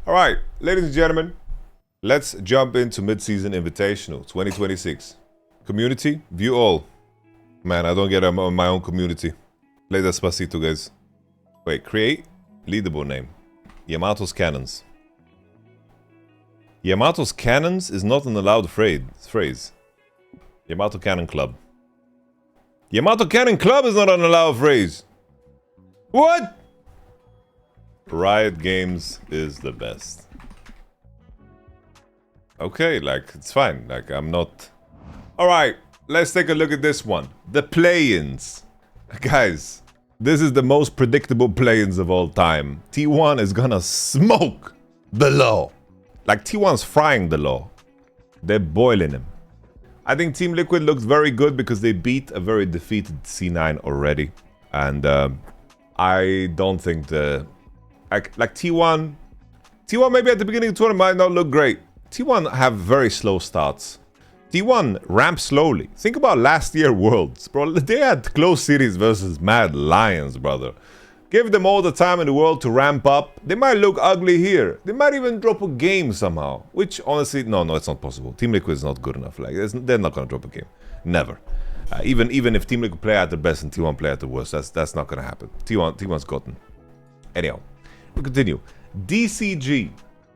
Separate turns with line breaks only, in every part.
All right, ladies and gentlemen, let's jump into Mid-Season Invitational 2026. Community, view all. Man, I don't get my own community. Play Despacito, guys. Wait, create leaderboard name. Yamato's Cannons. Yamato's Cannons is not an allowed phrase. YamatoCannon Club. YamatoCannon Club is not an allowed phrase. What? Riot Games is the best. Okay, like, it's fine. Like, I'm not... Alright, let's take a look at this one. The play-ins. Guys, this is the most predictable play-ins of all time. T1 is gonna smoke the LAW. Like, T1's frying the LAW. They're boiling him. I think Team Liquid looks very good because they beat a very defeated C9 already. And I don't think the... Like T1 maybe at the beginning of the tournament might not look great. T1 have very slow starts. T1 ramp slowly. Think about last year Worlds, bro. They had close series versus Mad Lions, brother. Give them all the time in the world to ramp up. They might look ugly here. They might even drop a game somehow. Which, honestly, no, it's not possible. Team Liquid is not good enough. Like, they're not gonna drop a game. Never. Even if Team Liquid play at their best and T1 play at their worst, that's not gonna happen. T1's gotten. Anyhow, we continue. DCG.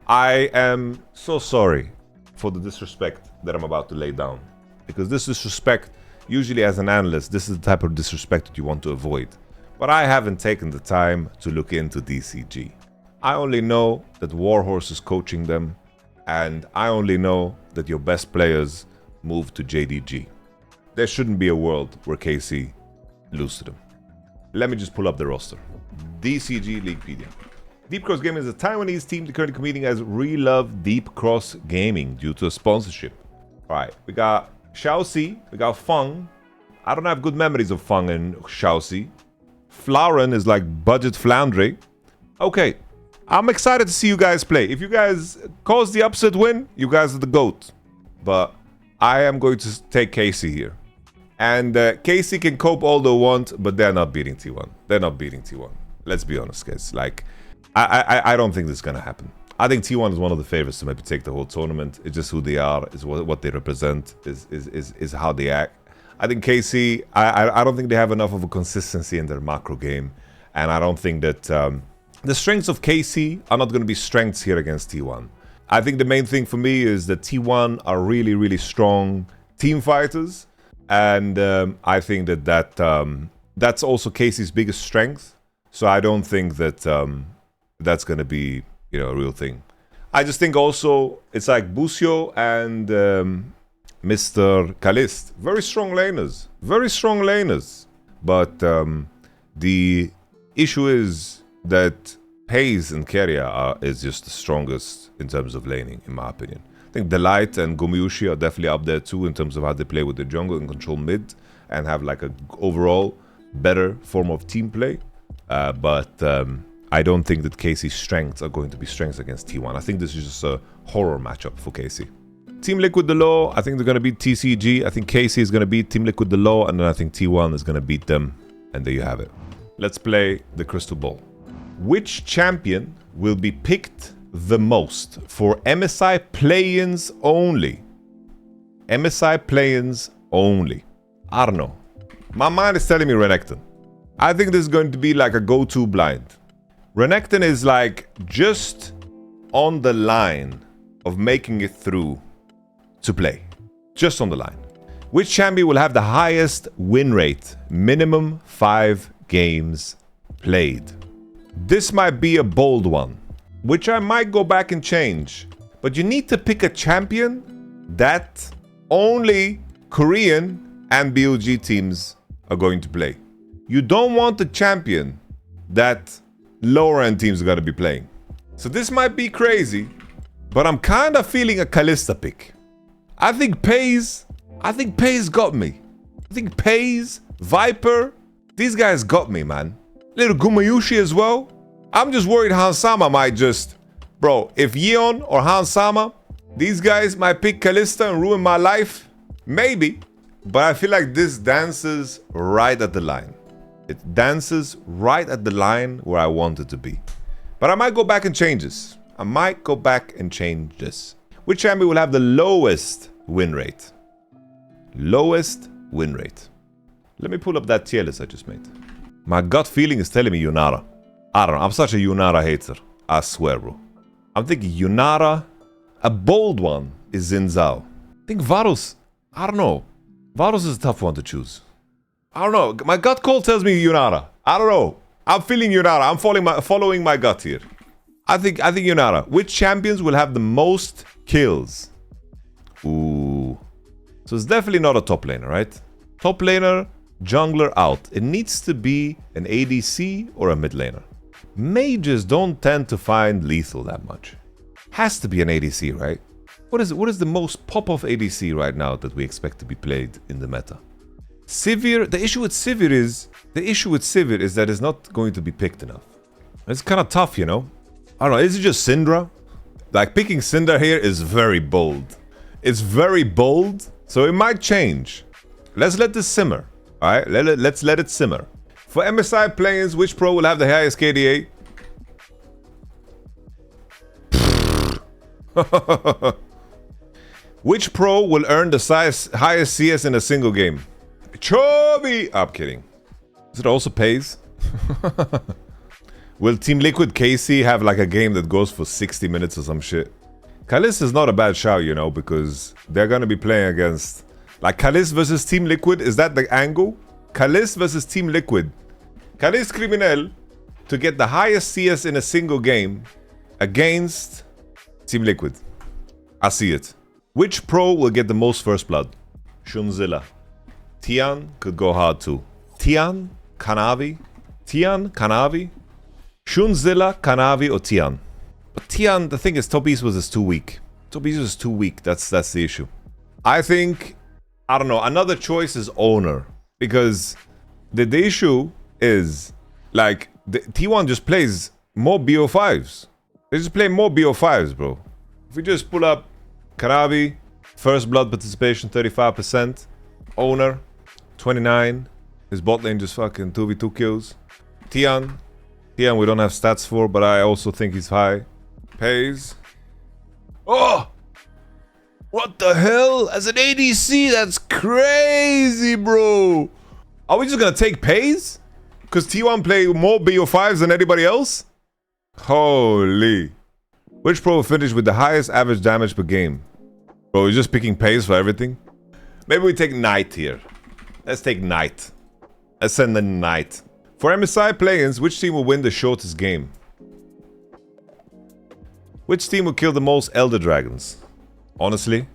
I am so sorry for the disrespect that I'm about to lay down. Because this disrespect, usually as an analyst, this is the type of disrespect that you want to avoid. But I haven't taken the time to look into DCG. I only know that Warhorse is coaching them, and I only know that your best players move to JDG. There shouldn't be a world where KC lose to them. Let me just pull up the roster. DCG Leaguepedia. Deep Cross Gaming is a Taiwanese team currently competing as Relove Deep Cross Gaming due to a sponsorship. Alright, we got Shaoxi, we got Feng. I don't have good memories of Feng and Shaoxi. Flauren is like budget Flandre. Okay, I'm excited to see you guys play. If you guys cause the upset win, you guys are the GOAT. But I am going to take KC here. And KC can cope all they want, but they're not beating T1. They're not beating T1. Let's be honest, guys. Like, I don't think this is gonna happen. I think T1 is one of the favorites to maybe take the whole tournament. It's just who they are, is what they represent, is how they act. I think KC, I don't think they have enough of a consistency in their macro game. And I don't think that the strengths of KC are not going to be strengths here against T1. I think the main thing for me is that T1 are really, really strong team fighters. And I think that's also KC's biggest strength. So I don't think that that's going to be, a real thing. I just think also it's like Busio and... Mr. Kalist, very strong laners, but the issue is that Hayes and Keria is just the strongest in terms of laning, in my opinion. I think Delight and Gomiushi are definitely up there too in terms of how they play with the jungle and control mid and have like a overall better form of team play. But I don't think that KC's strengths are going to be strengths against T1. I think this is just a horror matchup for KC. Team Liquid the LAW, I think they're going to beat TCG. I think KC is going to beat Team Liquid the LAW, and then I think T1 is going to beat them. And there you have it. Let's play the crystal ball. Which champion will be picked the most for MSI play-ins only? MSI play-ins only. I don't know. My mind is telling me Renekton. I think this is going to be like a go-to blind. Renekton is like just on the line of making it through to play. Just on the line. Which champion will have the highest win rate? Minimum 5 games played. This might be a bold one, which I might go back and change. But you need to pick a champion that only Korean and BOG teams are going to play. You don't want a champion that lower end teams are going to be playing. So this might be crazy, but I'm kind of feeling a Kalista pick. I think Pays got me. I think Pays, Viper, these guys got me, man. Little Gumayushi as well. I'm just worried Hansama might just... Bro, if YAMATO or Hansama, these guys might pick Kalista and ruin my life. Maybe. But I feel like this dances right at the line. It dances right at the line where I want it to be. But I might go back and change this. I might go back and change this. Which champion will have the lowest win rate? Lowest win rate. Let me pull up that tier list I just made. My gut feeling is telling me Yunara. I don't know. I'm such a Yunara hater. I swear, bro. I'm thinking Yunara. A bold one is Xin Zhao. I think Varus. I don't know. Varus is a tough one to choose. I don't know. My gut call tells me Yunara. I don't know. I'm feeling Yunara. I'm following my gut here. I think Yunara. Which champions will have the most kills? Ooh. So it's definitely not a top laner, right? Top laner, jungler out. It needs to be an ADC or a mid laner. Mages don't tend to find lethal that much. Has to be an ADC, right? What is the most pop-off ADC right now that we expect to be played in the meta? Sivir, the issue with Sivir is that it's not going to be picked enough. It's kind of tough, you know? I don't know, is it just Syndra? Like, picking Syndra here is very bold. It's very bold, so it might change. Let's let this simmer, alright? Let's let it simmer. For MSI players, which pro will have the highest KDA? Which pro will earn the highest CS in a single game? Chubby! I'm kidding. Does it also pays? Will Team Liquid KC have like a game that goes for 60 minutes or some shit? Kalis is not a bad shout, you know, because they're gonna be playing against... Like, Kalis versus Team Liquid, is that the angle? Kalis versus Team Liquid. Kalis Criminel to get the highest CS in a single game against Team Liquid. I see it. Which pro will get the most first blood? Shunzilla. Tian could go hard too. Tian? Kanavi? Tian? Kanavi? Shunzilla, Kanavi, or Tian? But Tian, the thing is, Top East was too weak. Top East was too weak. That's the issue. I think, I don't know, another choice is Owner. Because the issue is, like, T1 just plays more BO5s. They just play more BO5s, bro. If we just pull up Kanavi, first blood participation 35%, Owner 29, his bot lane just fucking 2v2 kills. Tian we don't have stats for, but I also think he's high. Pays. Oh! What the hell? As an ADC, that's crazy, bro. Are we just gonna take Pays? Because T1 play more BO5s than anybody else? Holy. Which pro will finish with the highest average damage per game? Bro, you're just picking Pays for everything? Maybe we take Knight here. Let's take Knight. Let's send the Knight. For MSI play-ins, which team will win the shortest game? Which team will kill the most Elder Dragons? Honestly,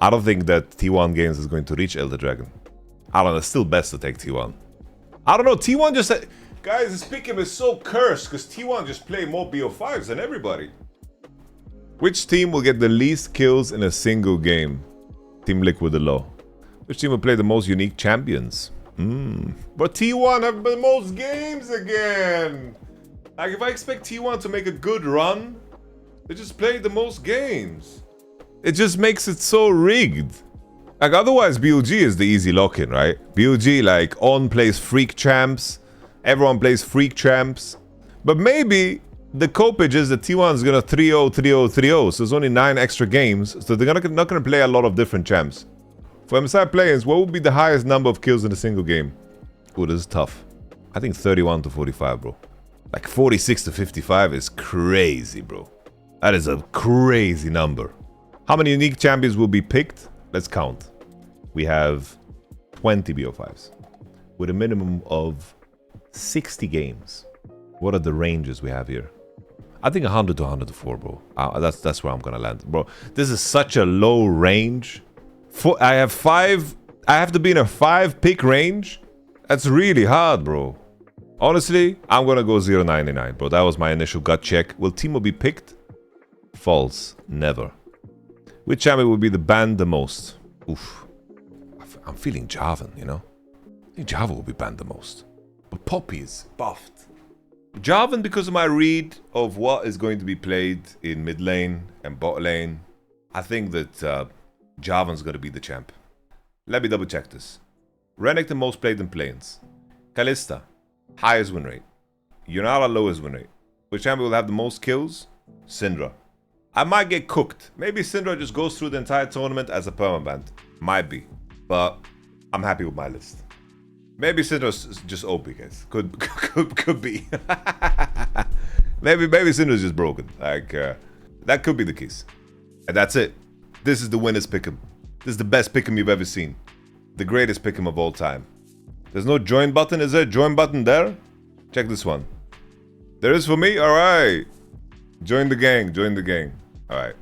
I don't think that T1 Games is going to reach Elder Dragon. I don't know, it's still best to take T1. I don't know, T1 just said... Guys, this pick'em is so cursed because T1 just play more BO5s than everybody. Which team will get the least kills in a single game? Team Liquid the low. Which team will play the most unique champions? But T1 have the most games again. Like, if I expect T1 to make a good run, they just play the most games. It just makes it so rigged. Like, otherwise BLG is the easy lock-in, right? BLG, like, On plays Freak Champs. Everyone plays Freak Champs. But maybe the copage is that T1 is gonna 3-0, 3-0, 3-0. So there's only 9 extra games. So they're not gonna play a lot of different champs. For MSI players, what would be the highest number of kills in a single game? Ooh, this is tough. I think 31 to 45, bro. Like 46 to 55 is crazy, bro. That is a crazy number. How many unique champions will be picked? Let's count. We have 20 BO5s with a minimum of 60 games. What are the ranges we have here? I think 100 to 104, bro. That's where I'm gonna land, bro. This is such a low range. I have to be in a 5-pick range. That's really hard, bro. Honestly, I'm gonna go 0.99, bro. That was my initial gut check. Will Teemo be picked? False. Never. Which champion will be the banned the most? Oof. I'm feeling Jarvan, you know? I think Jarvan will be banned the most. But Poppy is buffed. Jarvan, because of my read of what is going to be played in mid lane and bot lane, I think that Jarvan's going to be the champ. Let me double check this. Renekton the most played in playins. Kalista, highest win rate. Yunara, lowest win rate. Which champion will have the most kills? Syndra. I might get cooked. Maybe Syndra just goes through the entire tournament as a permaban. Might be. But I'm happy with my list. Maybe Syndra's just OP, guys. Could be. maybe Syndra's just broken. Like, that could be the case. And that's it. This is the winner's pick'em. This is the best pick'em you've ever seen. The greatest pick'em of all time. There's no join button. Is there a join button there? Check this one. There is for me? Alright. Join the gang. Join the gang. Alright.